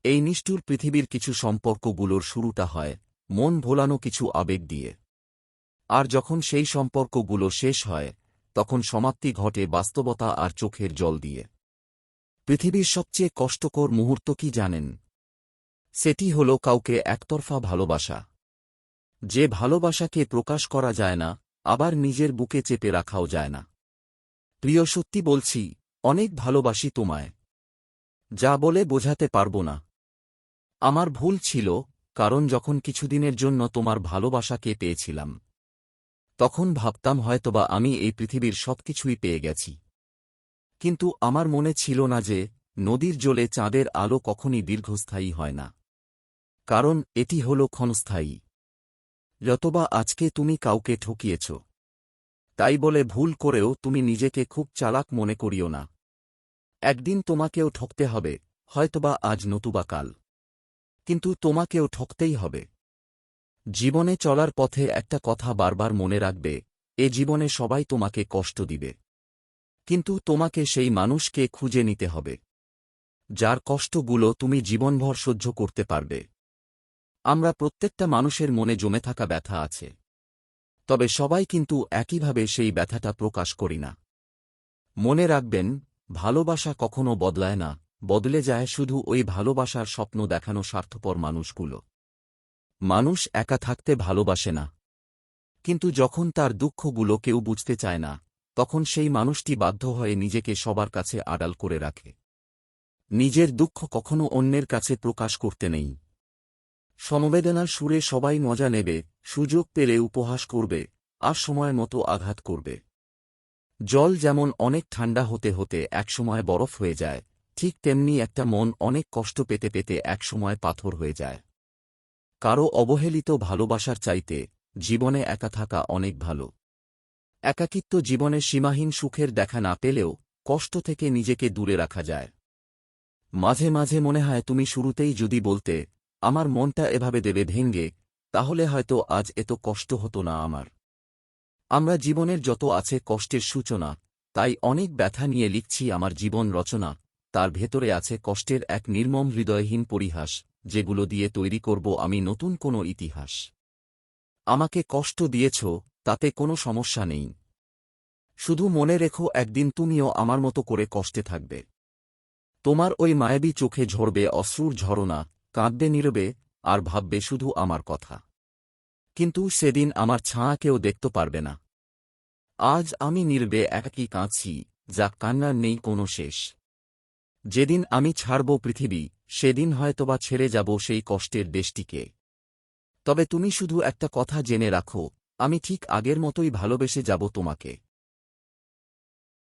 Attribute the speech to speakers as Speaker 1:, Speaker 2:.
Speaker 1: এই নিষ্ঠুর পৃথিবীর কিছু সম্পর্কগুলোর শুরুটা হয় মন ভোলানো কিছু আবেগ দিয়ে। আর যখন সেই সম্পর্কগুলো শেষ হয় তখন সমাপ্তি ঘটে বাস্তবতা আর চোখের জল দিয়ে। পৃথিবীর সবচেয়ে কষ্টকর মুহূর্ত কি জানেন? সেটি হল কাউকে একতরফা ভালোবাসা। যে ভালোবাসাকে প্রকাশ করা যায় না, আবার নিজের বুকে চেপে রাখাও যায় না। প্রিয়, সত্যি বলছি, অনেক ভালোবাসি তোমায়, যা বলে বোঝাতে পারব না। আমার ভুল ছিল, কারণ যখন কিছুদিনের জন্য তোমার ভালোবাসাকে পেয়েছিলাম তখন ভাবতাম হয়তোবা আমি এই পৃথিবীর সবকিছুই পেয়ে গেছি। কিন্তু আমার মনে ছিল না যে নদীর জলে চাঁদের আলো কখনই দীর্ঘস্থায়ী হয় না, কারণ এটি হল ক্ষণস্থায়ী। যতবা আজকে তুমি কাউকে ঠকিয়েছ, তাই বলে ভুল করেও তুমি নিজেকে খুব চালাক মনে করিও না। একদিন তোমাকেও ঠকতে হবে, হয়তোবা আজ নতুবা কাল, কিন্তু তোমাকেও ঠকতেই হবে। জীবনে চলার পথে একটা কথা বারবার মনে রাখবে, এ জীবনে সবাই তোমাকে কষ্ট দিবে, কিন্তু তোমাকে সেই মানুষকে খুঁজে নিতে হবে যার কষ্টগুলো তুমি জীবনভর সহ্য করতে পারবে। আমরা প্রত্যেকটা মানুষের মনে জমে থাকা ব্যথা আছে, তবে সবাই কিন্তু একইভাবে সেই ব্যথাটা প্রকাশ করি না। মনে রাখবেন, ভালোবাসা কখনো বদলায় না, বদলে যায় শুধু ওই ভালোবাসার স্বপ্ন দেখানো স্বার্থপর মানুষগুলো। মানুষ একা থাকতে ভালোবাসে না, কিন্তু যখন তার দুঃখগুলো কেউ বুঝতে চায় না, তখন সেই মানুষটি বাধ্য হয়ে নিজেকে সবার কাছে আড়াল করে রাখে। নিজের দুঃখ কখনো অন্যের কাছে প্রকাশ করতে নেই। সমবেদনার সুরে সবাই মজা নেবে, সুযোগ পেলে উপহাস করবে, আর সময় মতো আঘাত করবে। জল যেমন অনেক ঠান্ডা হতে হতে একসময় বরফ হয়ে যায়, ঠিক তেমনি একটা মন অনেক কষ্ট পেতে পেতে একসময় পাথর হয়ে যায়। কারো অবহেলিত ভালোবাসার চাইতে জীবনে একা থাকা অনেক ভালো। একাকিত্ব জীবনে সীমাহীন সুখের দেখা না পেলেও কষ্ট থেকে নিজেকে দূরে রাখা যায়। মাঝে মাঝে মনে হয় তুমি শুরুতেই যদি বলতে, আমার মনটা এভাবে দেবে ভেঙ্গে, তাহলে হয়তো আজ এত কষ্ট হতো না আমার। আমরা জীবনের যত আছে কষ্টের সূচনা, তাই অনেক ব্যথা নিয়ে লিখছি আমার জীবন রচনা। তার ভেতরে আছে কষ্টের এক নির্মম হৃদয়হীন পরিহাস, যেগুলো দিয়ে তৈরি করব আমি নতুন কোনো ইতিহাস। আমাকে কষ্ট দিয়েছ, তাতে কোনো সমস্যা নেই। শুধু মনে রেখো, একদিন তুমিও আমার মতো করে কষ্টে থাকবে। তোমার ওই মায়াবী চোখে ঝরবে অশ্রুর ঝরনা, কাঁদবে নীরবে, আর ভাববে শুধু আমার কথা। কিন্তু সেদিন আমার ছায়া কেউ দেখতে পারবে না। আজ আমি নীরবে একাকী কাঁদছি, যা কান্নার নেই কোনো শেষ। যেদিন আমি ছাড়ব পৃথিবী, সেদিন হয়তোবা ছেড়ে যাব সেই কষ্টের দেশটিকে। তবে তুমি শুধু একটা কথা জেনে রাখো, আমি ঠিক আগের মতোই ভালোবেসে যাব তোমাকে।